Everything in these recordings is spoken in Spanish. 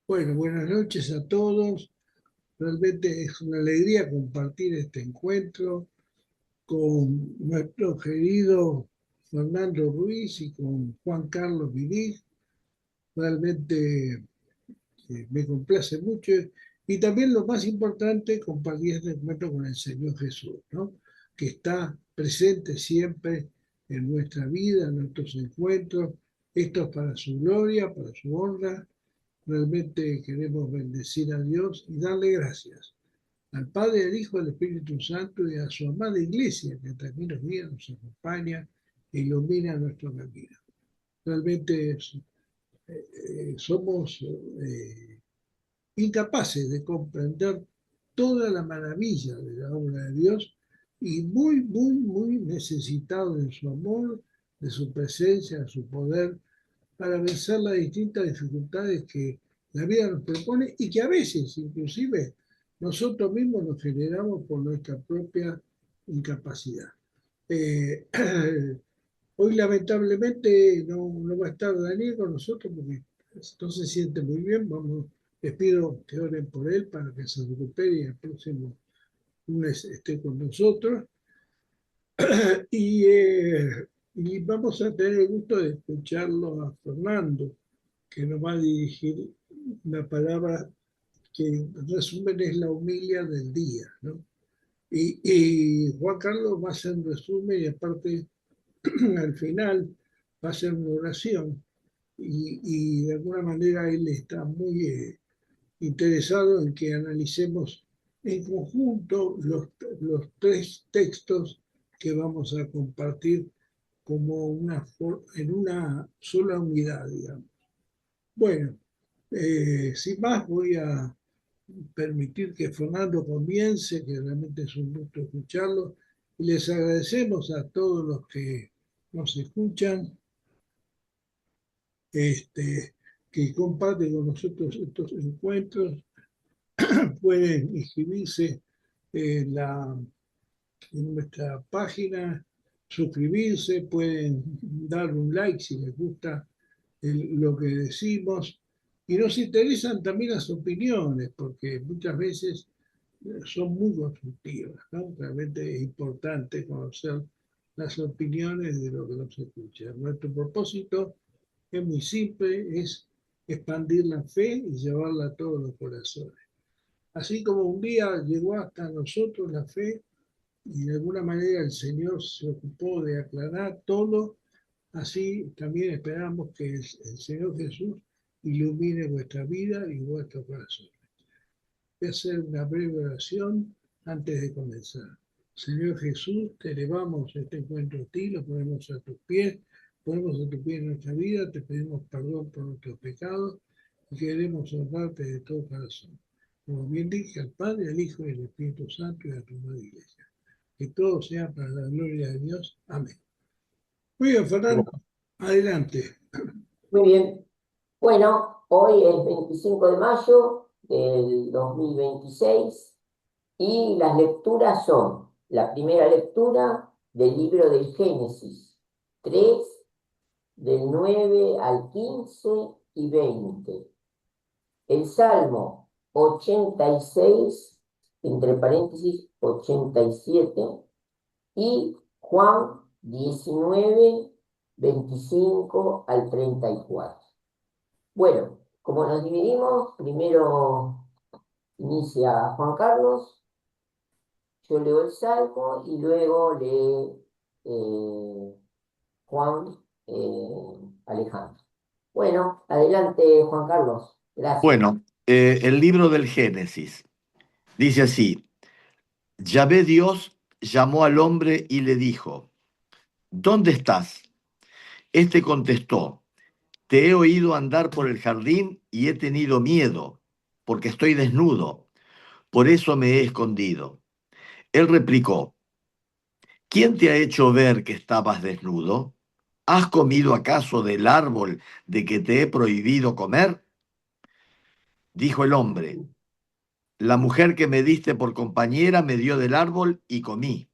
Bueno, buenas noches a todos. Realmente es una alegría compartir este encuentro con nuestro querido Fernando Ruiz y con Juan Carlos Virig. Realmente me complace mucho y también lo más importante, compartir este encuentro con el Señor Jesús, ¿no? Que está presente siempre en nuestra vida, en nuestros encuentros. Esto es para su gloria, para su honra. Realmente queremos bendecir a Dios y darle gracias al Padre, al Hijo, al Espíritu Santo y a su amada Iglesia, que también nos guía, nos acompaña e ilumina nuestro camino. Realmente somos incapaces de comprender toda la maravilla de la obra de Dios y muy, muy, muy necesitados de su amor, de su presencia, de su poder, para vencer las distintas dificultades que la vida nos propone y que a veces inclusive nosotros mismos nos generamos por nuestra propia incapacidad. Eh, Hoy lamentablemente no va a estar Daniel con nosotros porque no se siente muy bien. Les pido que oren por él para que se recupere y el próximo lunes esté con nosotros. Y, y vamos a tener el gusto de escucharlo a Fernando, que nos va a dirigir una palabra que en resumen es la humilia del día, ¿no? Y Juan Carlos va a hacer un resumen y aparte al final va a hacer una oración y de alguna manera él está muy interesado en que analicemos en conjunto los tres textos que vamos a compartir como en una sola unidad, digamos. Bueno, sin más voy a permitir que Fernando comience, que realmente es un gusto escucharlo, y les agradecemos a todos los que nos escuchan, este, que comparten con nosotros estos encuentros. Pueden inscribirse en nuestra página, suscribirse, pueden dar un like si les gusta lo que decimos. Y nos interesan también las opiniones, porque muchas veces son muy constructivas, ¿no? Realmente es importante conocer las opiniones de los que nos escuchan. Nuestro propósito es muy simple, es expandir la fe y llevarla a todos los corazones. Así como un día llegó hasta nosotros la fe y de alguna manera el Señor se ocupó de aclarar todo, así también esperamos que el Señor Jesús ilumine vuestra vida y vuestro corazón. Voy a hacer una breve oración antes de comenzar. Señor Jesús, te elevamos este encuentro a ti, lo ponemos a tus pies, ponemos a tus pies nuestra vida, te pedimos perdón por nuestros pecados y queremos honrarte de todo corazón. Como bien dije, al Padre, al Hijo y al Espíritu Santo y a tu madre Iglesia. Que todo sea para la gloria de Dios. Amén. Muy bien, Fernando, adelante. Muy bien. Bueno, hoy es 25 de mayo del 2026 y las lecturas son la primera lectura del libro del Génesis 3 del 9 al 15 y 20. El Salmo 86 entre paréntesis, 87 y Juan 19 25 al 34. Bueno, como nos dividimos, primero inicia Juan Carlos, yo leo el Salmo y luego lee Juan Alejandro. Bueno, adelante Juan Carlos, gracias. Bueno, el libro del Génesis dice así: Yahvé Dios llamó al hombre y le dijo, ¿dónde estás? Este contestó, te he oído andar por el jardín y he tenido miedo, porque estoy desnudo, por eso me he escondido. Él replicó, ¿quién te ha hecho ver que estabas desnudo? ¿Has comido acaso del árbol de que te he prohibido comer? Dijo el hombre, la mujer que me diste por compañera me dio del árbol y comí.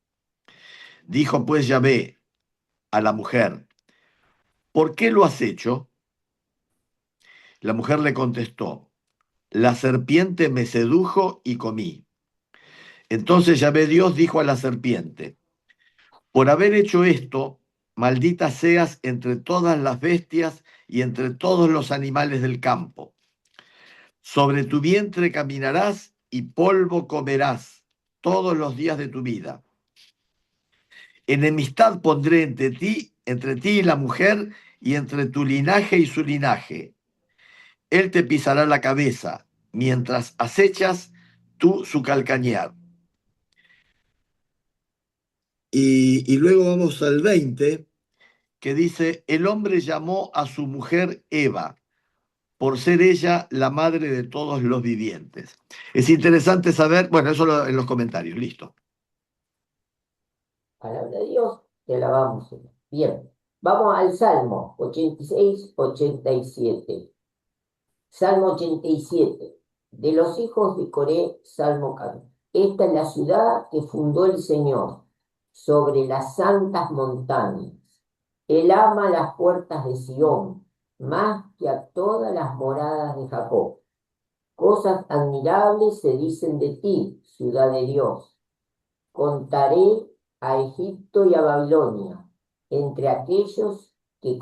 Dijo pues Yahvé a la mujer, ¿por qué lo has hecho? La mujer le contestó, la serpiente me sedujo y comí. Entonces Yahvé Dios dijo a la serpiente, por haber hecho esto, maldita seas entre todas las bestias y entre todos los animales del campo. Sobre tu vientre caminarás y polvo comerás todos los días de tu vida. Enemistad pondré entre ti y la mujer, y entre tu linaje y su linaje. Él te pisará la cabeza, mientras acechas tú su calcañar. Y luego vamos al 20, que dice, el hombre llamó a su mujer Eva, por ser ella la madre de todos los vivientes. Es interesante saber, bueno, eso en los comentarios, listo. Palabra de Dios, te alabamos, Señor. Bien, vamos al Salmo 86-87. Salmo 87. De los hijos de Coré, Salmo canto. Esta es la ciudad que fundó el Señor sobre las santas montañas. Él ama las puertas de Sión más que a todas las moradas de Jacob. Cosas admirables se dicen de ti, ciudad de Dios. Contaré a Egipto y a Babilonia, entre aquellos que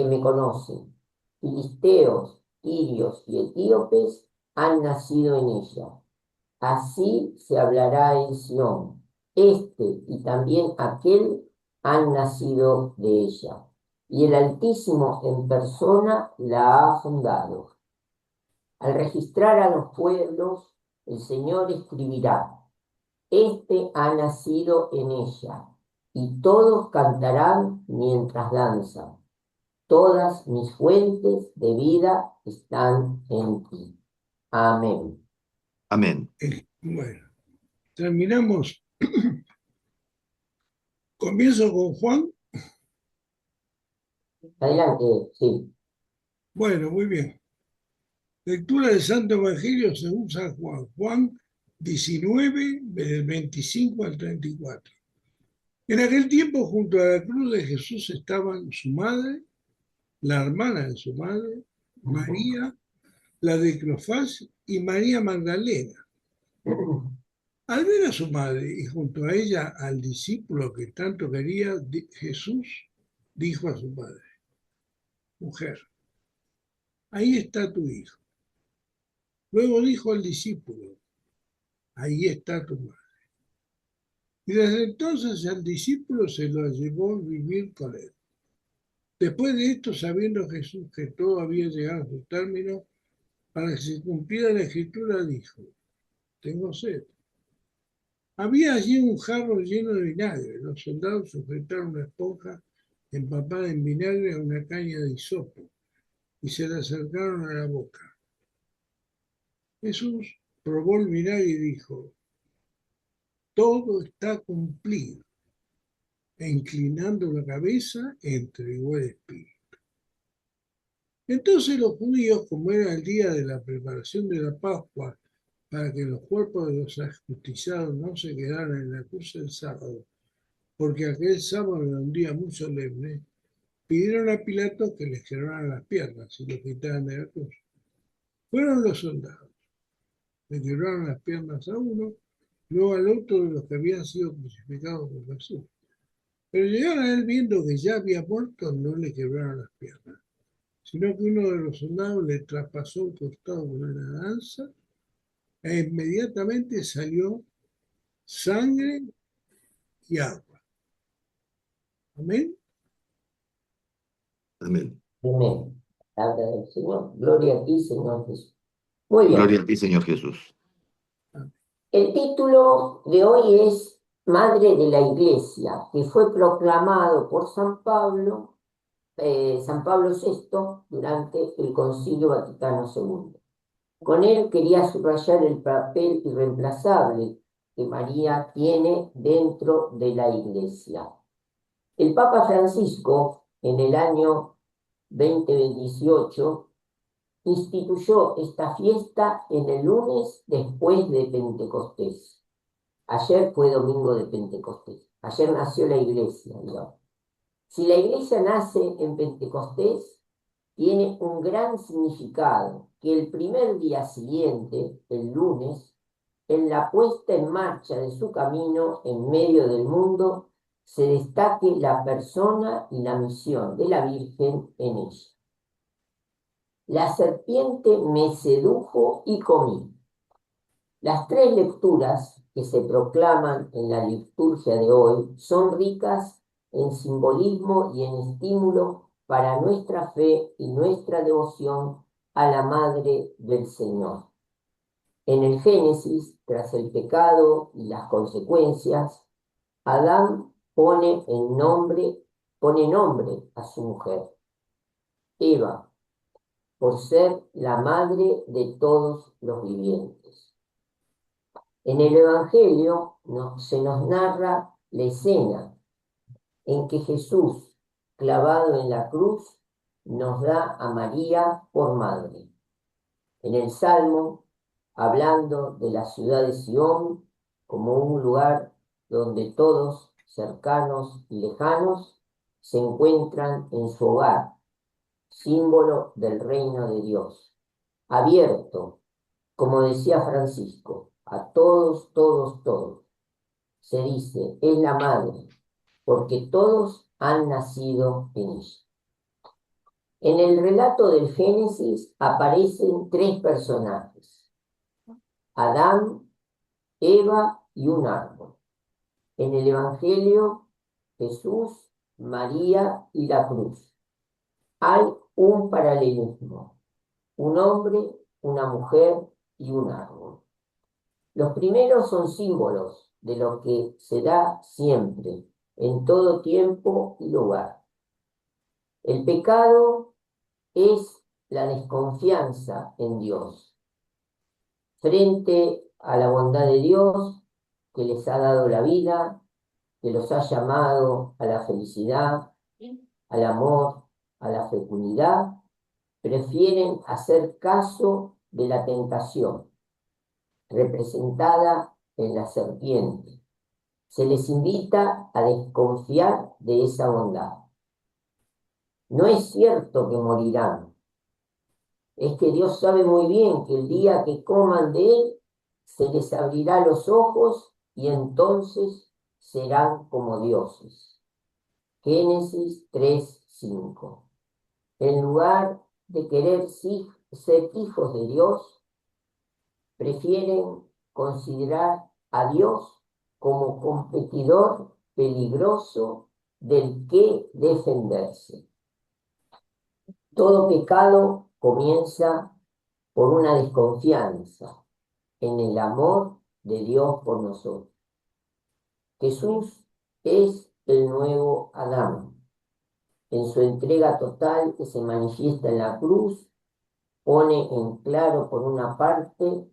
me conocen. Filisteos, tirios y etíopes han nacido en ella. Así se hablará en Sión. Este y también aquel han nacido de ella. Y el Altísimo en persona la ha fundado. Al registrar a los pueblos, el Señor escribirá: Este ha nacido en ella, y todos cantarán mientras danzan. Todas mis fuentes de vida están en ti. Amén. Amén. Bueno, terminamos. Comienzo con Juan. Adelante, sí. Bueno, muy bien. Lectura del Santo Evangelio según San Juan. Juan 19, del 25 al 34. En aquel tiempo, junto a la cruz de Jesús estaban su madre, la hermana de su madre, María, la de Cleofás y María Magdalena. Al ver a su madre y junto a ella al discípulo que tanto quería, Jesús dijo a su madre: Mujer, ahí está tu hijo. Luego dijo al discípulo: Ahí está tu madre. Y desde entonces el discípulo se lo llevó a vivir con él. Después de esto, sabiendo Jesús que todo había llegado a su término, para que se cumpliera la escritura, dijo: Tengo sed. Había allí un jarro lleno de vinagre. Los soldados sujetaron una esponja empapada en vinagre a una caña de hisopo y se la acercaron a la boca. Jesús probó el vinagre y dijo: Todo está cumplido. E inclinando la cabeza, entregó el espíritu. Entonces los judíos, como era el día de la preparación de la Pascua, para que los cuerpos de los ajusticiados no se quedaran en la cruz el sábado, porque aquel sábado era un día muy solemne, pidieron a Pilato que les quebraran las piernas y los quitaran de la cruz. Fueron los soldados, le quebraron las piernas a uno, luego al otro de los que habían sido crucificados por Jesús. Pero llegaron a él viendo que ya había muerto, no le quebraron las piernas, sino que uno de los soldados le traspasó el costado con una lanza e inmediatamente salió sangre y agua. Amén. Amén. Amén. Palabra del Señor. Gloria a ti, Señor Jesús. Muy bien. Gloria a ti, Señor Jesús. El título de hoy es Madre de la Iglesia, que fue proclamado por San Pablo VI durante el Concilio Vaticano II. Con él quería subrayar el papel irreemplazable que María tiene dentro de la Iglesia. El Papa Francisco, en el año 2018, instituyó esta fiesta en el lunes después de Pentecostés. Ayer fue domingo de Pentecostés. Ayer nació la iglesia, digamos. Si la iglesia nace en Pentecostés, tiene un gran significado, que el primer día siguiente, el lunes, en la puesta en marcha de su camino en medio del mundo, se destaque la persona y la misión de la Virgen en ella. La serpiente me sedujo y comí. Las tres lecturas que se proclaman en la liturgia de hoy son ricas en simbolismo y en estímulo para nuestra fe y nuestra devoción a la Madre del Señor. En el Génesis, tras el pecado y las consecuencias, Adán pone nombre a su mujer, Eva, por ser la madre de todos los vivientes. En el Evangelio se nos narra la escena en que Jesús, clavado en la cruz, nos da a María por madre. En el Salmo, hablando de la ciudad de Sión como un lugar donde todos, cercanos y lejanos, se encuentran en su hogar, símbolo del reino de Dios, abierto, como decía Francisco, a todos, todos, todos. Se dice, es la madre, porque todos han nacido en ella. En el relato del Génesis aparecen tres personajes: Adán, Eva y un árbol. En el Evangelio, Jesús, María y la cruz. Hay un paralelismo: un hombre, una mujer y un árbol. Los primeros son símbolos de lo que se da siempre, en todo tiempo y lugar. El pecado es la desconfianza en Dios. Frente a la bondad de Dios, que les ha dado la vida, que los ha llamado a la felicidad, al amor, a la fecundidad, prefieren hacer caso de la tentación, representada en la serpiente. Se les invita a desconfiar de esa bondad. No es cierto que morirán. Es que Dios sabe muy bien que el día que coman de él, se les abrirá los ojos y entonces serán como dioses. Génesis 3:5. En lugar de querer ser hijos de Dios, prefieren considerar a Dios como competidor peligroso del que defenderse. Todo pecado comienza por una desconfianza en el amor de Dios por nosotros. Jesús es el nuevo Adán. En su entrega total que se manifiesta en la cruz, pone en claro por una parte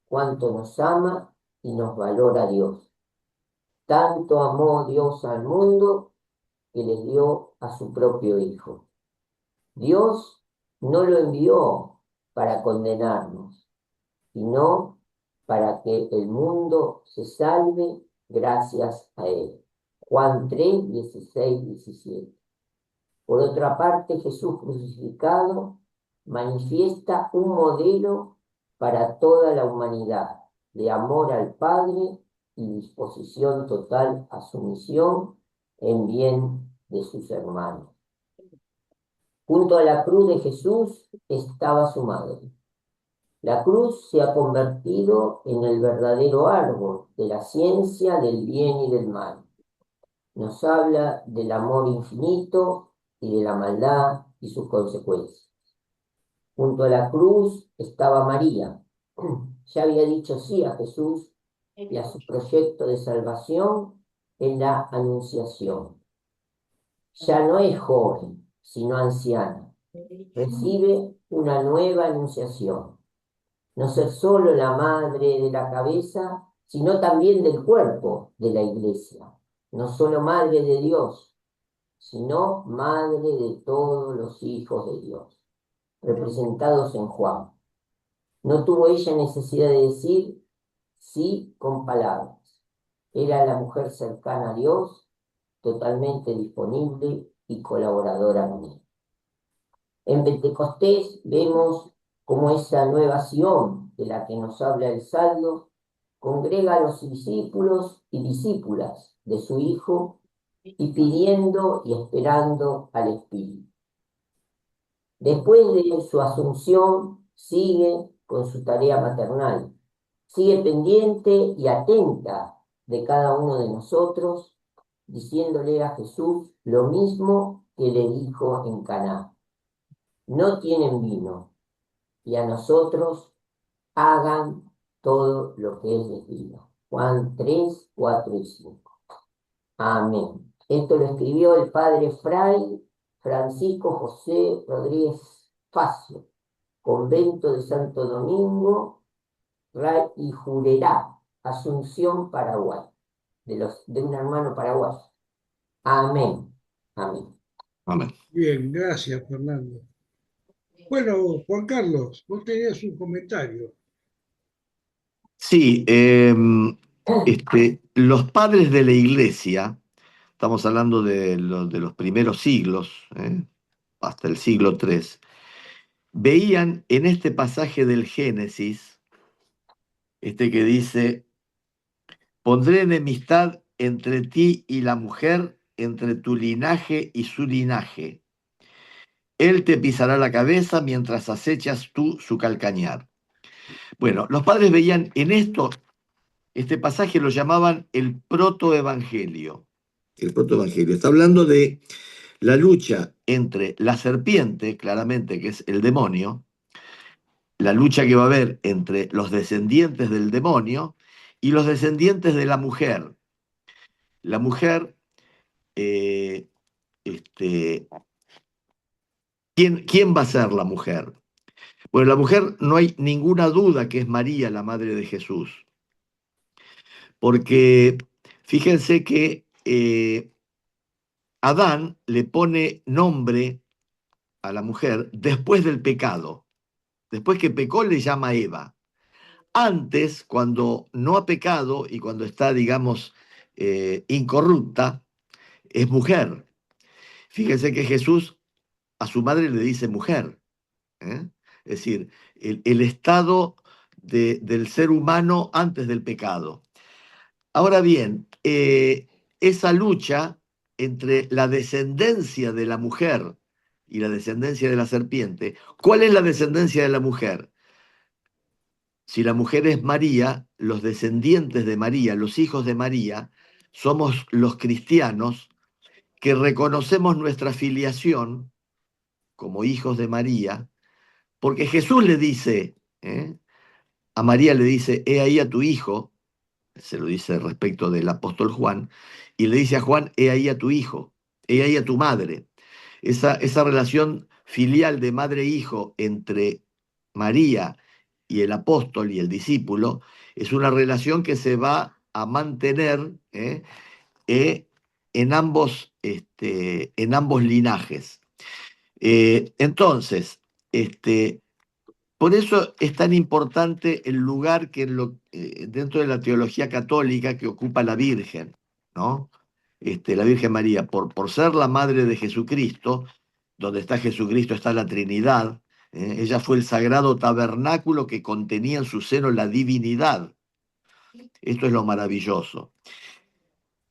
cuánto nos ama y nos valora Dios. Tanto amó Dios al mundo que le dio a su propio Hijo. Dios no lo envió para condenarnos, sino para que el mundo se salve gracias a él. Juan 3, 16, 17. Por otra parte, Jesús crucificado manifiesta un modelo para toda la humanidad de amor al Padre y disposición total a su misión en bien de sus hermanos. Junto a la cruz de Jesús estaba su madre. La cruz se ha convertido en el verdadero árbol de la ciencia del bien y del mal. Nos habla del amor infinito y de la maldad y sus consecuencias. Junto a la cruz estaba María. Ya había dicho sí a Jesús y a su proyecto de salvación en la Anunciación. Ya no es joven, sino anciana. Recibe una nueva anunciación. No ser solo la madre de la cabeza, sino también del cuerpo de la iglesia. No solo madre de Dios, sino madre de todos los hijos de Dios, representados en Juan. No tuvo ella necesidad de decir sí con palabras. Era la mujer cercana a Dios, totalmente disponible y colaboradora con él. En Pentecostés vemos cómo esa nueva Sión de la que nos habla el Salmo congrega a los discípulos y discípulas de su Hijo y pidiendo y esperando al Espíritu. Después de su asunción, sigue con su tarea maternal, sigue pendiente y atenta de cada uno de nosotros, diciéndole a Jesús lo mismo que le dijo en Caná: no tienen vino, y a nosotros hagan todo lo que es debido. Juan 3, 4 y 5. Amén. Esto lo escribió el padre Fray Francisco José Rodríguez Facio, convento de Santo Domingo y Jurerá, Asunción, Paraguay, de un hermano paraguayo. Amén. Amén. Amén. Bien, gracias, Fernando. Bueno, Juan Carlos, vos tenías un comentario. Sí, los padres de la iglesia, estamos hablando de los primeros siglos, hasta el siglo III, veían en este pasaje del Génesis, que dice: pondré enemistad entre ti y la mujer, entre tu linaje y su linaje. Él te pisará la cabeza mientras acechas tú su calcañar. Bueno, los padres veían en esto, este pasaje lo llamaban el protoevangelio. El protoevangelio está hablando de la lucha entre la serpiente, claramente, que es el demonio, la lucha que va a haber entre los descendientes del demonio y los descendientes de la mujer. La mujer, eh, este, ¿quién va a ser la mujer? Bueno, la mujer no hay ninguna duda que es María, la madre de Jesús, porque fíjense que Adán le pone nombre a la mujer después del pecado. Después que pecó le llama Eva. Antes, cuando no ha pecado y cuando está, digamos, incorrupta, es mujer. Fíjense que Jesús a su madre le dice mujer. ¿Eh? Es decir, el estado del ser humano antes del pecado. Ahora bien, esa lucha entre la descendencia de la mujer y la descendencia de la serpiente, ¿cuál es la descendencia de la mujer? Si la mujer es María, los descendientes de María, los hijos de María, somos los cristianos que reconocemos nuestra filiación como hijos de María, porque Jesús le dice, a María le dice: he ahí a tu hijo, se lo dice respecto del apóstol Juan, y le dice a Juan: he ahí a tu hijo, he ahí a tu madre. Esa relación filial de madre e hijo entre María y el apóstol y el discípulo es una relación que se va a mantener eh, en ambos linajes. Entonces, por eso es tan importante el lugar que dentro de la teología católica que ocupa la Virgen, ¿no? La Virgen María, por ser la madre de Jesucristo, donde está Jesucristo está la Trinidad. Ella fue el sagrado tabernáculo que contenía en su seno la divinidad. Esto es lo maravilloso.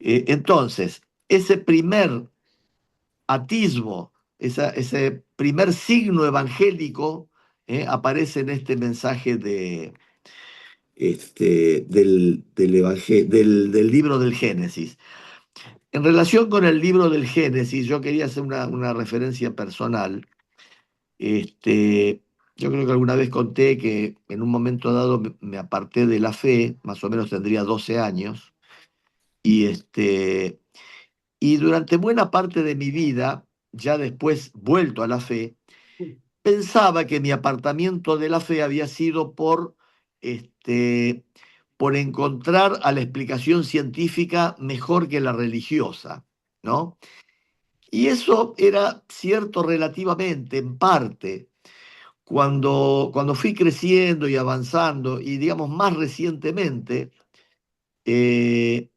Entonces, ese primer atisbo, ese primer signo evangélico, aparece en este mensaje del libro del Génesis. En relación con el libro del Génesis, yo quería hacer una referencia personal. Yo creo que alguna vez conté que en un momento dado me aparté de la fe, más o menos tendría 12 años, y, y durante buena parte de mi vida, ya después vuelto a la fe, pensaba que mi apartamiento de la fe había sido por encontrar a la explicación científica mejor que la religiosa, ¿no? Y eso era cierto relativamente, en parte. Cuando fui creciendo y avanzando, y digamos más recientemente, eh,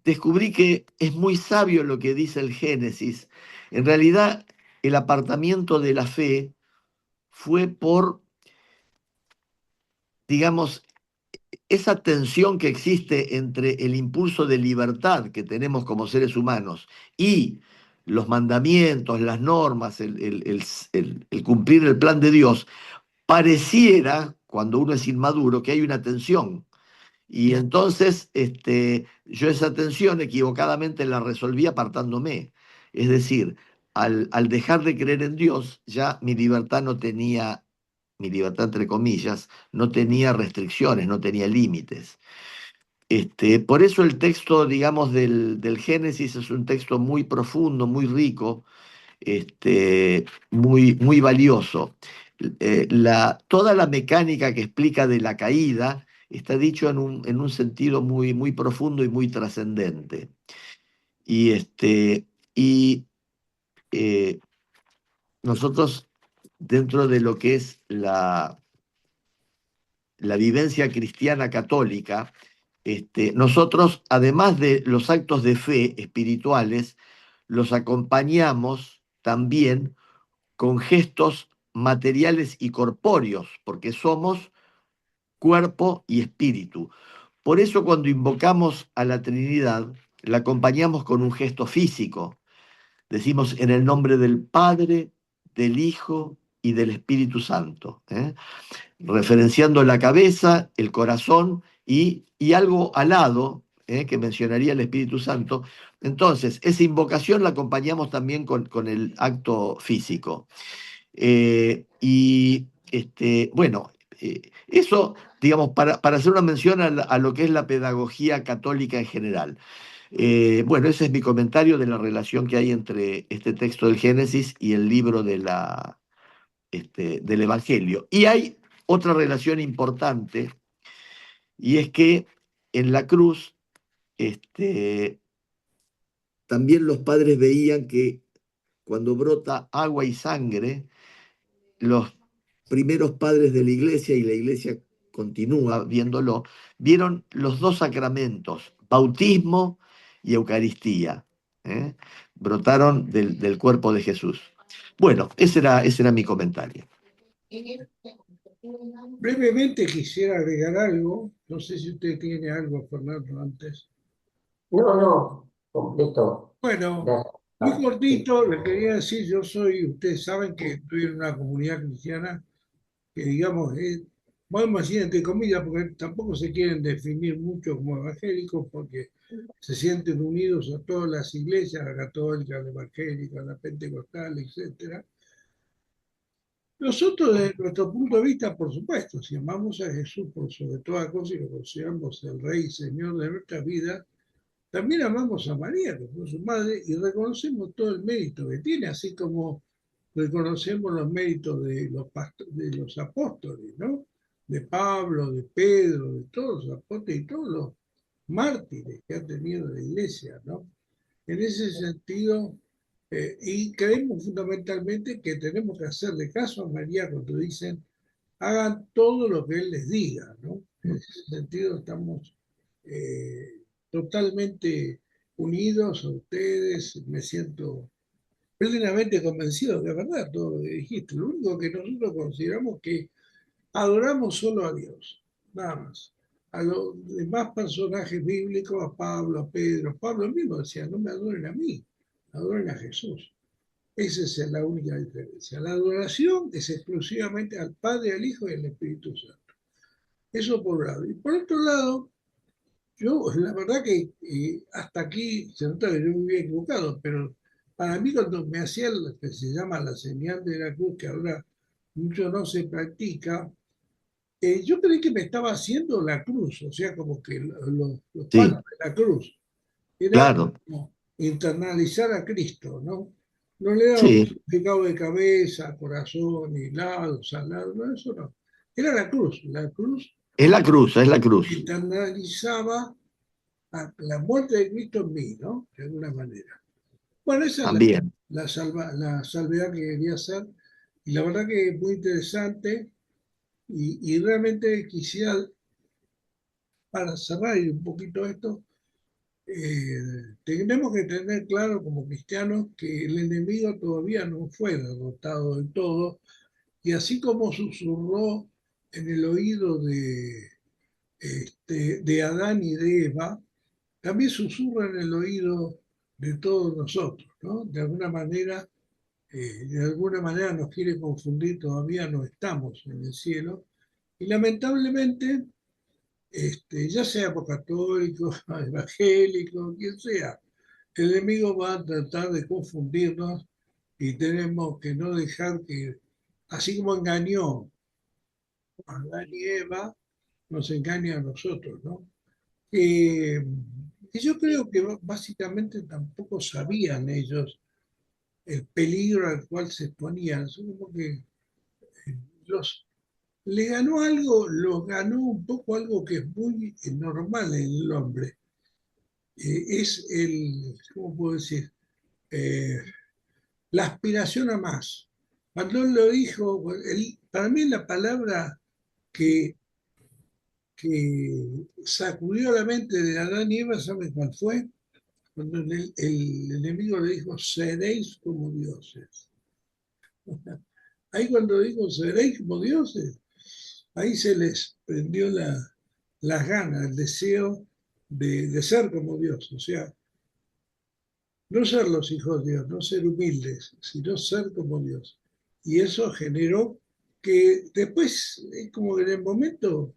descubrí que es muy sabio lo que dice el Génesis. En realidad, el apartamiento de la fe fue por, digamos, esa tensión que existe entre el impulso de libertad que tenemos como seres humanos y los mandamientos, las normas, el cumplir el plan de Dios, pareciera, cuando uno es inmaduro, que hay una tensión. Y entonces yo esa tensión equivocadamente la resolví apartándome. Es decir, al dejar de creer en Dios, ya mi libertad no tenía, mi libertad entre comillas, no tenía restricciones, no tenía límites. Por eso el texto, digamos, del Génesis es un texto muy profundo, muy rico, muy, muy valioso. Toda la mecánica que explica de la caída está dicho en un sentido muy, muy profundo y muy trascendente. Y, y eh, nosotros, dentro de lo que es la vivencia cristiana católica, nosotros, además de los actos de fe espirituales, los acompañamos también con gestos materiales y corpóreos, porque somos cuerpo y espíritu. Por eso cuando invocamos a la Trinidad, la acompañamos con un gesto físico. Decimos en el nombre del Padre, del Hijo y del Espíritu Santo, referenciando la cabeza, el corazón y algo alado, que mencionaría el Espíritu Santo. Entonces, esa invocación la acompañamos también con el acto físico. Bueno, eso, digamos, para hacer una mención a lo que es la pedagogía católica en general. Bueno, ese es mi comentario de la relación que hay entre este texto del Génesis y el libro del Evangelio. Y hay otra relación importante, y es que en la cruz también los padres veían que cuando brota agua y sangre, los primeros padres de la iglesia, y la iglesia continúa viéndolo, vieron los dos sacramentos, bautismo y Eucaristía, ¿eh? Brotaron del cuerpo de Jesús. Bueno, ese era mi comentario. Brevemente quisiera agregar algo, no sé si usted tiene algo, Fernando, antes. No, no, completo. Bueno, Gracias. muy Sí. cortito, les quería decir, ustedes saben que estoy en una comunidad cristiana que digamos, podemos decir entre comillas, porque tampoco se quieren definir mucho como evangélicos, porque se sienten unidos a todas las iglesias, la católica, la evangélica, la pentecostal, etcétera. Nosotros, desde nuestro punto de vista, por supuesto, si amamos a Jesús por sobre toda cosa y lo consideramos el Rey y Señor de nuestra vida, también amamos a María, que fue su madre, y reconocemos todo el mérito que tiene, así como reconocemos los méritos de los apóstoles, ¿no? De Pablo, de Pedro, de todos los apóstoles y todos los mártires que ha tenido la iglesia, ¿no? En ese sentido, y creemos fundamentalmente que tenemos que hacerle caso a María cuando dicen, hagan todo lo que Él les diga, ¿no? En ese sentido estamos totalmente unidos a ustedes, me siento plenamente convencido que es verdad todo lo que dijiste. Lo único que nosotros consideramos que adoramos solo a Dios, nada más. A los demás personajes bíblicos, a Pablo, a Pedro, Pablo mismo decía, no me adoren a mí, adoren a Jesús. Esa es la única diferencia. La adoración es exclusivamente al Padre, al Hijo y al Espíritu Santo. Eso por un lado. Y por otro lado, yo, la verdad que hasta aquí se nota que yo me había equivocado, pero para mí cuando me hacía lo que se llama la señal de la cruz, que ahora mucho no se practica, yo creí que me estaba haciendo la cruz, o sea, como que los palos Sí, de la cruz. Era claro, como internalizar a Cristo, ¿no? No le daba un sí, significado de cabeza, corazón, hilado, salado, no, eso no. Era la cruz. La cruz es la cruz, es la cruz, internalizaba a la muerte de Cristo en mí, ¿no? De alguna manera. Bueno, esa es también. la salvedad que quería hacer. Y la verdad que es muy interesante. Y realmente quisiera, para cerrar un poquito esto, tenemos que tener claro como cristianos que el enemigo todavía no fue derrotado del todo, y así como susurró en el oído de Adán y de Eva, también susurra en el oído de todos nosotros, ¿no? De alguna manera nos quiere confundir, todavía no estamos en el cielo, y lamentablemente, ya sea por católicos, evangélicos, quien sea, el enemigo va a tratar de confundirnos y tenemos que no dejar que, así como engañó a Adán y Eva, nos engañe a nosotros, ¿no? Eh, y yo creo que básicamente tampoco sabían ellos el peligro al cual se exponían. Son como que los, le ganó algo, los ganó un poco algo que es muy normal en el hombre. Es ¿cómo puedo decir? Eh, la aspiración a más. Cuando él lo dijo, para mí la palabra que, que sacudió la mente de Adán y Eva, ¿sabe cuál fue? Cuando el enemigo le dijo, seréis como dioses. Ahí cuando dijo, seréis como dioses, ahí se les prendió las ganas, el deseo de ser como Dios. O sea, no ser los hijos de Dios, no ser humildes, sino ser como Dios. Y eso generó que después, como que en el momento,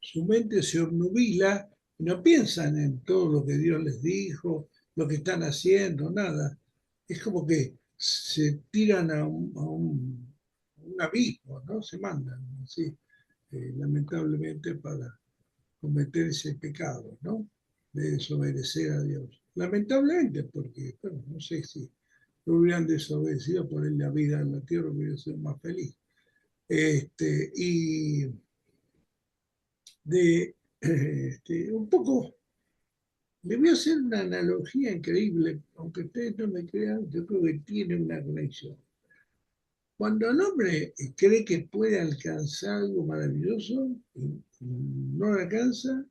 su mente se obnubila y no piensan en todo lo que Dios les dijo, lo que están haciendo, nada. Es como que se tiran a un abismo, ¿no? Se mandan, así, lamentablemente, para cometer ese pecado, ¿no? De desobedecer a Dios. Lamentablemente, porque, bueno, no sé si lo hubieran desobedecido, por él la vida en la tierra hubiera sido más feliz. Y un poco, le voy a hacer una analogía increíble, aunque ustedes no me crean, yo creo que tiene una conexión. Cuando el hombre cree que puede alcanzar algo maravilloso y no lo alcanza,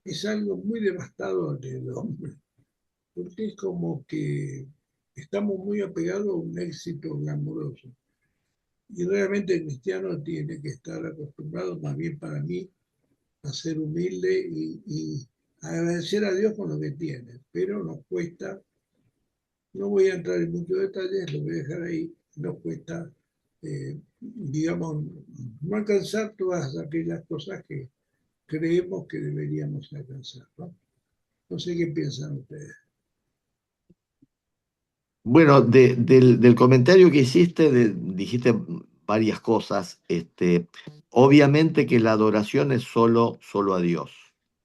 es algo muy devastador del hombre, porque es como que estamos muy apegados a un éxito glamuroso. Y realmente el cristiano tiene que estar acostumbrado, más bien para mí, a ser humilde y agradecer a Dios con lo que tiene. Pero nos cuesta, no voy a entrar en muchos detalles, lo voy a dejar ahí, nos cuesta, digamos, no alcanzar todas aquellas cosas que creemos que deberíamos alcanzar, ¿no? No sé qué piensan ustedes. Bueno, del comentario que hiciste, dijiste varias cosas. Obviamente que la adoración es solo a Dios,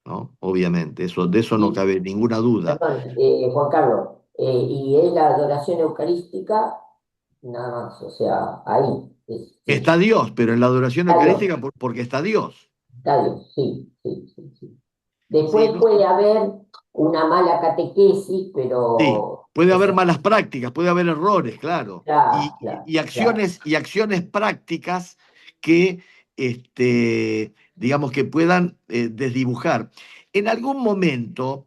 ¿no? Obviamente, de eso no Y, cabe ninguna duda. perdón, Juan Carlos, y es la adoración eucarística, nada más, o sea, ahí, sí, Está Dios, pero en la adoración está Dios, eucarística porque está Dios. está Dios, sí, sí, sí, sí. Sí, Después puede haber una mala catequesis, sí, pero puede haber eso, malas prácticas, puede haber errores, claro, claro, claro, claro. y acciones prácticas que, digamos, que puedan desdibujar. En algún momento,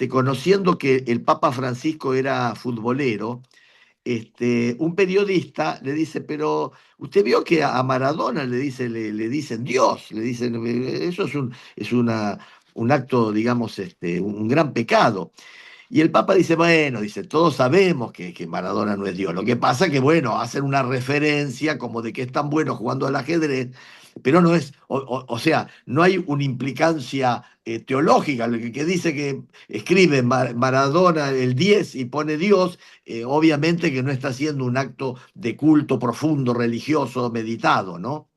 conociendo que el Papa Francisco era futbolero, un periodista le dice, pero usted vio que a Maradona le dicen Dios, le dicen, eso un acto, digamos, un gran pecado. Y el Papa dice, bueno, dice, todos sabemos que Maradona no es Dios. Lo que pasa es que, bueno, hacen una referencia como de que es tan bueno jugando al ajedrez, pero no es, o sea, no hay una implicancia teológica. Lo que dice que escribe Maradona el 10 y pone Dios, obviamente que no está haciendo un acto de culto profundo, religioso, meditado, ¿no?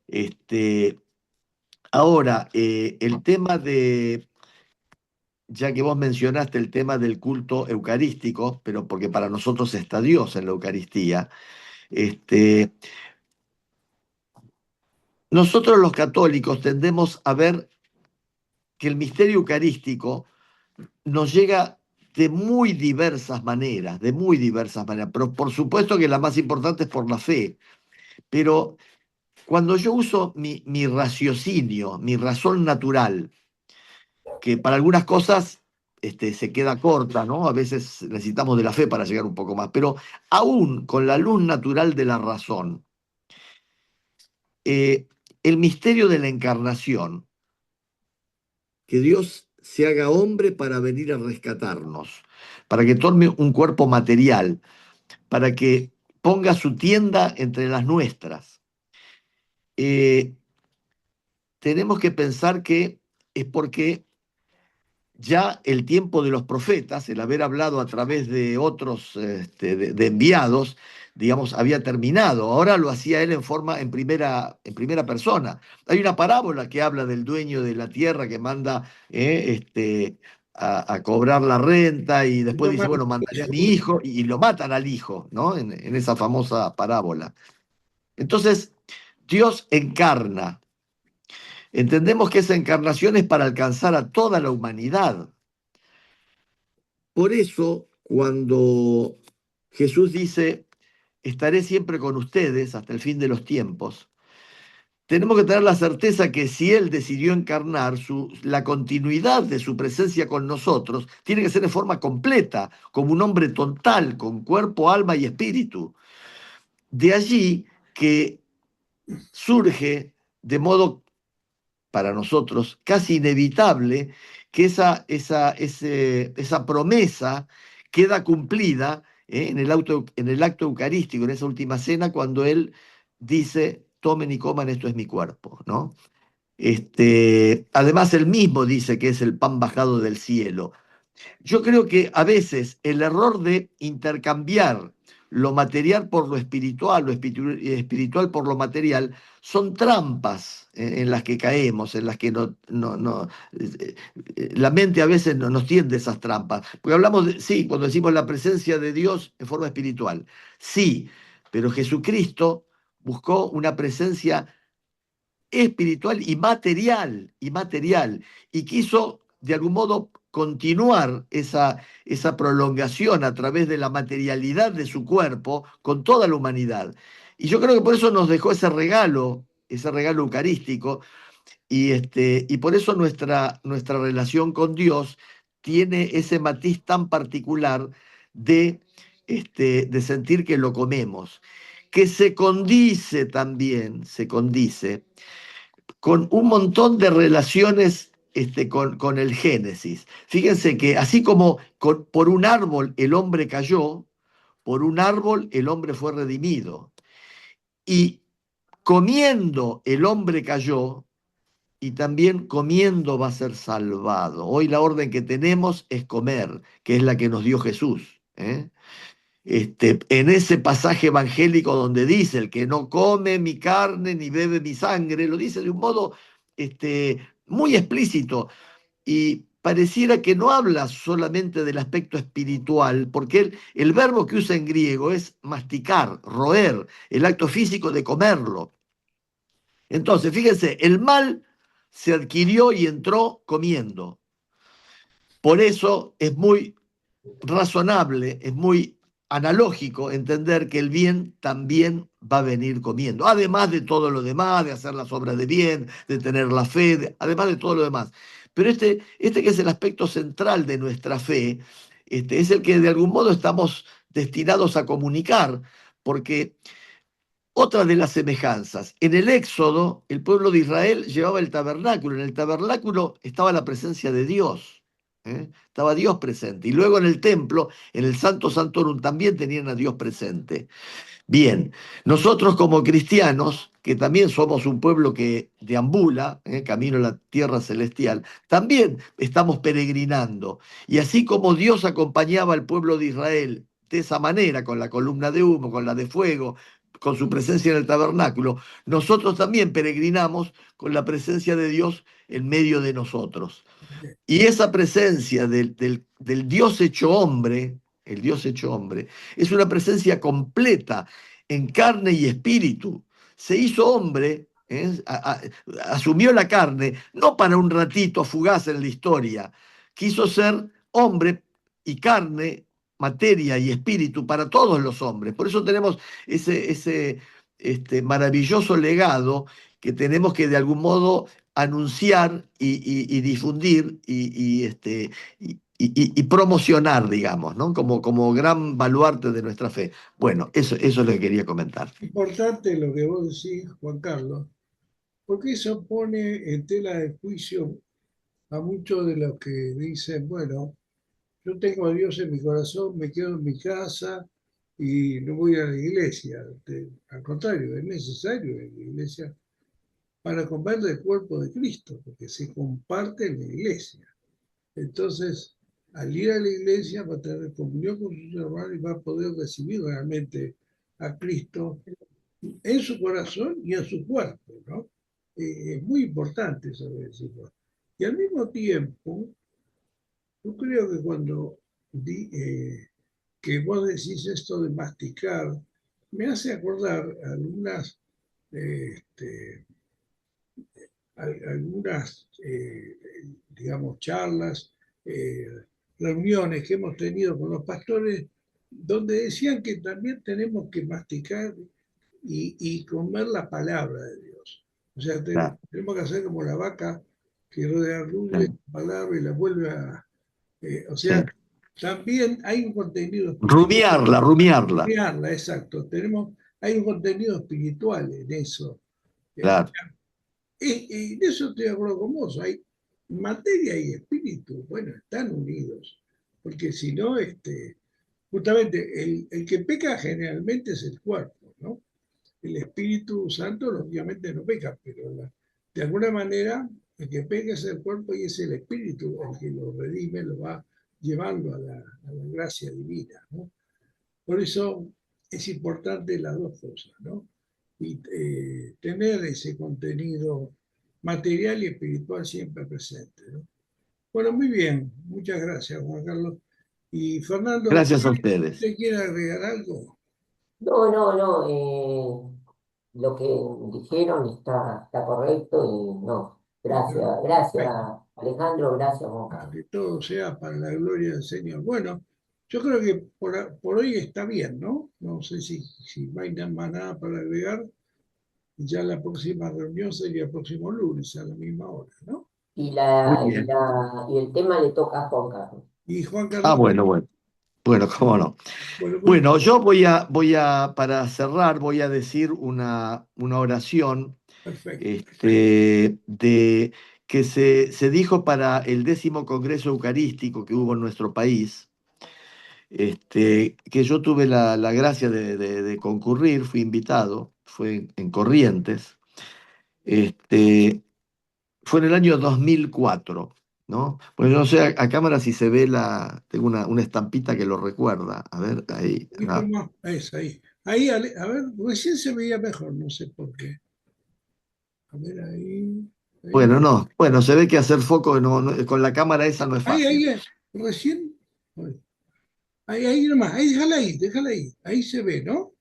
Este, ahora, el tema de ya que vos mencionaste el tema del culto eucarístico, pero porque para nosotros está Dios en la Eucaristía, este, nosotros los católicos tendemos a ver que el misterio eucarístico nos llega de muy diversas maneras, pero por supuesto que la más importante es por la fe, pero cuando yo uso mi raciocinio, mi razón natural, que para algunas cosas se queda corta, ¿no? A veces necesitamos de la fe para llegar un poco más, pero aún con la luz natural de la razón, eh, el misterio de la encarnación, que Dios se haga hombre para venir a rescatarnos, para que tome un cuerpo material, para que ponga su tienda entre las nuestras. Tenemos que pensar que es porque ya el tiempo de los profetas, el haber hablado a través de otros de enviados, digamos, había terminado. Ahora lo hacía él en primera persona. Hay una parábola que habla del dueño de la tierra que manda a cobrar la renta y después dice, bueno, mandaré a mi hijo y lo matan al hijo, ¿no? En esa famosa parábola. Entonces, Dios encarna. Entendemos que esa encarnación es para alcanzar a toda la humanidad. Por eso, cuando Jesús dice, estaré siempre con ustedes hasta el fin de los tiempos, tenemos que tener la certeza que si Él decidió encarnar, la continuidad de su presencia con nosotros tiene que ser de forma completa, como un hombre total, con cuerpo, alma y espíritu. De allí que surge de modo para nosotros casi inevitable que esa promesa queda cumplida en el acto eucarístico, en esa última cena, cuando Él dice, tomen y coman, esto es mi cuerpo, ¿no? Además, Él mismo dice que es el pan bajado del cielo. Yo creo que a veces el error de intercambiar lo material por lo espiritual por lo material, son trampas en las que caemos, en las que la mente a veces no nos tiende esas trampas. Porque hablamos sí, cuando decimos la presencia de Dios en forma espiritual, sí, pero Jesucristo buscó una presencia espiritual y material, y quiso de algún modo continuar esa prolongación a través de la materialidad de su cuerpo con toda la humanidad. Y yo creo que por eso nos dejó ese regalo eucarístico, y por eso nuestra relación con Dios tiene ese matiz tan particular de sentir que lo comemos, que se condice también, se condice con un montón de relaciones con el Génesis. Fíjense que así como por un árbol el hombre cayó, por un árbol el hombre fue redimido. Y comiendo el hombre cayó, y también comiendo va a ser salvado. Hoy la orden que tenemos es comer, que es la que nos dio Jesús. En ese pasaje evangélico donde dice, el que no come mi carne ni bebe mi sangre, lo dice de un modo muy explícito, y pareciera que no habla solamente del aspecto espiritual, porque el verbo que usa en griego es masticar, roer, el acto físico de comerlo. Entonces, fíjense, el mal se adquirió y entró comiendo. Por eso es muy razonable, es muy analógico entender que el bien también va a venir comiendo, además de todo lo demás, de hacer las obras de bien, de tener la fe, además de todo lo demás. Pero este que es el aspecto central de nuestra fe, es el que de algún modo estamos destinados a comunicar, porque otra de las semejanzas, en el Éxodo, el pueblo de Israel llevaba el tabernáculo, en el tabernáculo estaba la presencia de Dios, estaba Dios presente, y luego en el templo, en el Santo Santorum, también tenían a Dios presente. Bien, nosotros como cristianos, que también somos un pueblo que deambula, camino a la tierra celestial, también estamos peregrinando. Y así como Dios acompañaba al pueblo de Israel de esa manera, con la columna de humo, con la de fuego, con su presencia en el tabernáculo, nosotros también peregrinamos con la presencia de Dios en medio de nosotros. Y esa presencia del Dios hecho hombre, el Dios hecho hombre, es una presencia completa en carne y espíritu. Se hizo hombre, asumió la carne, no para un ratito fugaz en la historia, quiso ser hombre y carne, materia y espíritu para todos los hombres. Por eso tenemos ese maravilloso legado que tenemos que de algún modo anunciar y difundir y promocionar, digamos, ¿no? Como gran baluarte de nuestra fe. Bueno, eso es lo que quería comentar. Importante lo que vos decís, Juan Carlos, porque eso pone en tela de juicio a muchos de los que dicen, bueno, yo tengo a Dios en mi corazón, me quedo en mi casa y no voy a la iglesia. Al contrario, es necesario ir a la iglesia para comer del cuerpo de Cristo, porque se comparte en la iglesia. Entonces, al ir a la iglesia va a tener comunión con sus hermanos y va a poder recibir realmente a Cristo en su corazón y en su cuerpo, ¿no? Es muy importante eso que decimos. Y al mismo tiempo, yo creo que cuando que vos decís esto de masticar, me hace acordar algunas, este, algunas digamos, charlas, eh, reuniones que hemos tenido con los pastores, donde decían que también tenemos que masticar y comer la palabra de Dios. O sea, Claro, tenemos que hacer como la vaca que redarguye claro, la palabra y la vuelve a... o sea, sí. también hay un contenido espiritual. Rumiarla, rumiarla. Exacto. Hay un contenido espiritual en eso. O Claro, sea, en eso estoy de acuerdo con vos. Hay materia y espíritu, bueno, están unidos. Porque si no, justamente el que peca generalmente es el cuerpo, ¿no? El Espíritu Santo obviamente no peca, pero de alguna manera el que peca es el cuerpo y es el Espíritu el que lo redime, lo va llevando a la gracia divina, ¿no? Por eso es importante las dos cosas, ¿no? Y tener ese contenido material y espiritual siempre presente, ¿no? Bueno, muy bien, muchas gracias, Juan Carlos. Y Fernando, gracias a ustedes. ¿usted quiere agregar algo? No, no, no, lo que dijeron está correcto y no. Bueno, Gracias, gracias perfecto. Alejandro, gracias Juan Carlos. Que todo sea para la gloria del Señor. Bueno, yo creo que por hoy está bien, ¿no? No sé si no hay más nada para agregar. Ya la próxima reunión sería el próximo lunes a la misma hora, ¿no? Muy Y, bien. y el tema le toca a Juan Carlos. Y Juan Ah, Carlos, bueno, bueno. Bueno, cómo no. bueno, muy Bueno, yo para cerrar, voy a decir una oración perfecto. de, que se dijo para el 10º Congreso Eucarístico que hubo en nuestro país, que yo tuve la gracia de concurrir, fui invitado, fue en Corrientes, este, fue en el año 2004, ¿no? Bueno, yo no sé a cámara si se ve tengo una estampita que lo recuerda, a ver, ahí, Un poquito más, es ahí. Ahí, a ver, recién se veía mejor, no sé por qué. A ver, ahí, bueno, no, bueno, se ve que hacer foco con la cámara esa no es ahí, fácil. recién. Ahí nomás, ahí, déjala ahí. Ahí se ve, ¿no?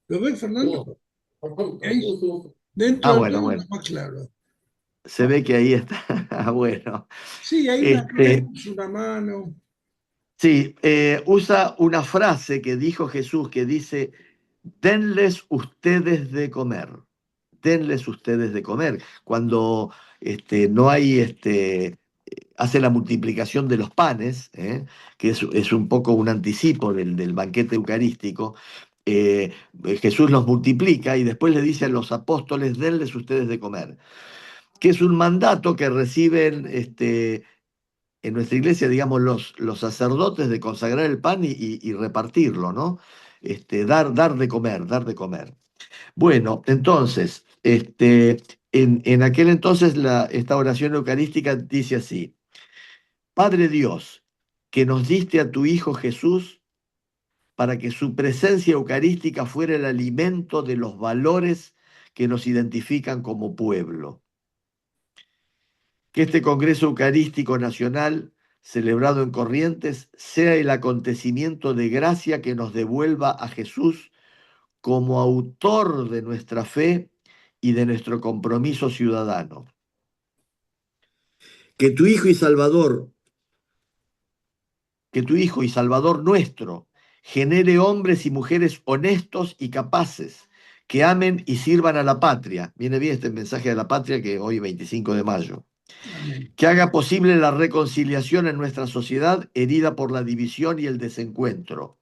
¿Lo ves, Sí, Fernando? perfecto, Ahí, sí, sí, sí. Ah, dentro de bueno, todo bueno, está más claro. se ve que ahí está. Ah, bueno, Sí, hay una este, cruz, una mano. sí, usa una frase que dijo Jesús que dice, denles ustedes de comer, denles ustedes de comer. Cuando no hay, hace la multiplicación de los panes, que es un poco un anticipo del banquete eucarístico, eh, Jesús los multiplica y después le dice a los apóstoles, denles ustedes de comer, que es un mandato que reciben en nuestra iglesia, digamos, los sacerdotes de consagrar el pan y repartirlo, ¿no? Dar de comer, dar de comer. Bueno, entonces, en aquel entonces esta oración eucarística dice así, Padre Dios, que nos diste a tu Hijo Jesús para que su presencia eucarística fuera el alimento de los valores que nos identifican como pueblo. Que este Congreso Eucarístico Nacional, celebrado en Corrientes, sea el acontecimiento de gracia que nos devuelva a Jesús como autor de nuestra fe y de nuestro compromiso ciudadano. Que tu Hijo y Salvador, que tu Hijo y Salvador nuestro, genere hombres y mujeres honestos y capaces, que amen y sirvan a la patria. Viene bien este mensaje de la patria que hoy 25 de mayo. Amén. Que haga posible la reconciliación en nuestra sociedad herida por la división y el desencuentro.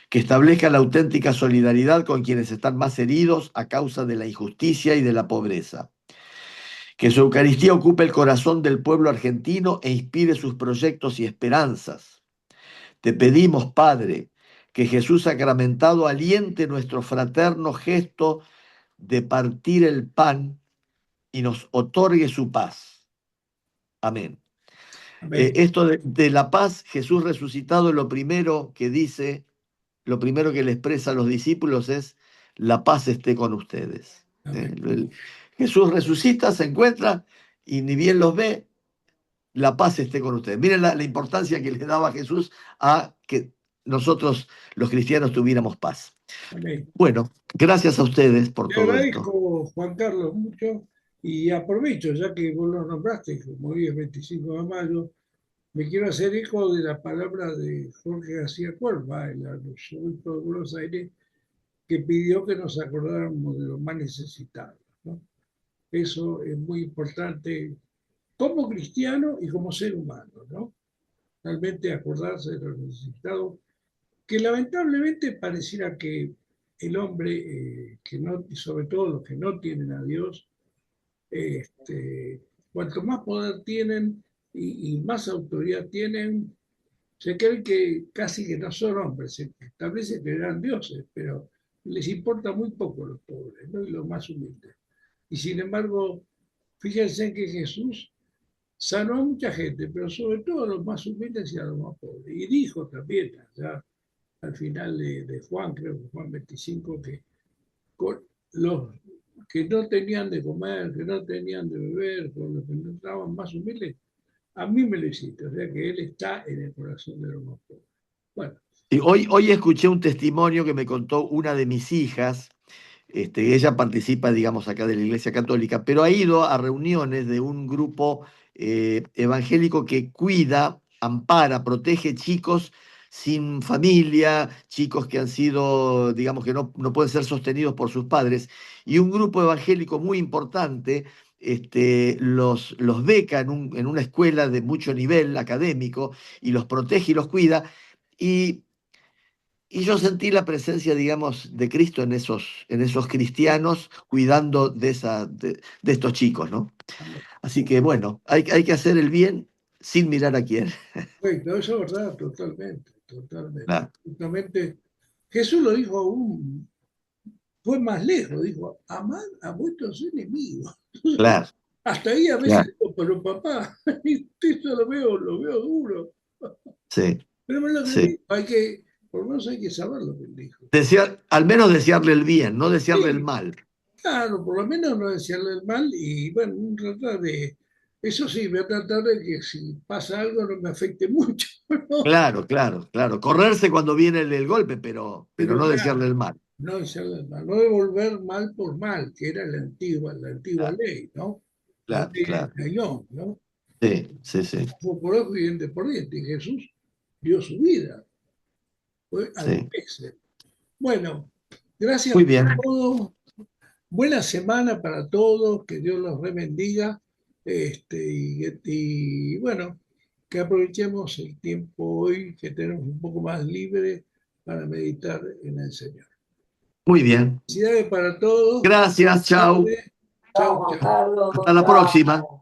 Que establezca la auténtica solidaridad con quienes están más heridos a causa de la injusticia y de la pobreza. Que su Eucaristía ocupe el corazón del pueblo argentino e inspire sus proyectos y esperanzas. Te pedimos, Padre, que Jesús sacramentado aliente nuestro fraterno gesto de partir el pan y nos otorgue su paz. Amén. Amén. Esto de la paz, Jesús resucitado, lo primero que dice, lo primero que le expresa a los discípulos es: la paz esté con ustedes. Amén. Jesús resucita, se encuentra y ni bien los ve, la paz esté con ustedes. Miren la importancia que le daba Jesús a que nosotros, los cristianos, tuviéramos paz. Amén. Bueno, gracias a ustedes por Te todo esto. agradezco, Juan Carlos, mucho y aprovecho, ya que vos lo nombraste, como hoy es 25 de mayo, me quiero hacer eco de la palabra de Jorge García Cuerva, el arzobispo de Buenos Aires, que pidió que nos acordáramos de los más necesitados, ¿no? Eso es muy importante como cristiano y como ser humano, ¿no? Realmente acordarse de los necesitados, que lamentablemente pareciera que el hombre, que no, y sobre todo los que no tienen a Dios, cuanto más poder tienen y más autoridad tienen, se creen que casi que no son hombres, se establece que eran dioses, pero les importa muy poco los pobres, ¿no? Y los más humildes. Y sin embargo, fíjense que Jesús sanó a mucha gente, pero sobre todo a los más humildes y a los más pobres. Y dijo también, allá al final de Juan, creo que Juan 25, que con los que no tenían de comer, que no tenían de beber, con los que no estaban más humildes, a mí me lo hiciste. O sea que Él está en el corazón de los más pobres. Bueno, Y hoy escuché un testimonio que me contó una de mis hijas. Ella participa, digamos, acá de la Iglesia Católica, pero ha ido a reuniones de un grupo evangélico que cuida, ampara, protege chicos sin familia, chicos que han sido, digamos, que no pueden ser sostenidos por sus padres, y un grupo evangélico muy importante los beca en una escuela de mucho nivel académico y los protege y los cuida. Y y yo sentí la presencia, digamos, de Cristo en esos cristianos cuidando de estos chicos, ¿no? amén. Así que bueno, hay que hacer el bien sin mirar a quién. Bueno, eso es verdad, totalmente, totalmente. Claro, Justamente, Jesús lo dijo aún, fue más lejos, dijo, amad a vuestros enemigos. claro, Hasta ahí a veces claro, digo, pero papá, esto lo veo duro. sí, Pero es lo que sí. dijo, hay que, por lo menos hay que saber lo que él dijo. Al menos desearle el bien, no desearle el Sí, mal. claro, por lo menos no desearle el mal y bueno, tratar de, eso sí, voy a tratar de que si pasa algo no me afecte mucho, ¿no? Claro, claro, claro. Correrse cuando viene el golpe, pero Pero no desearle claro, el mal. no desearle el mal, no devolver mal por mal, que era la antigua Claro, ley, ¿no? La claro, ley del claro. cañón, ¿no? Sí, sí, sí, Fue por ojo y diente por diente, y Jesús dio su vida, fue a dos sí. veces. Bueno, gracias Muy por bien. todo. Buena semana para todos, que Dios los bendiga. Bueno, que aprovechemos el tiempo hoy que tenemos un poco más libre para meditar en el Señor. Muy bien. Felicidades para todos. Gracias, chao. Tarde. Chao, Chau, Juan chau. Carlos, Hasta la chao. próxima.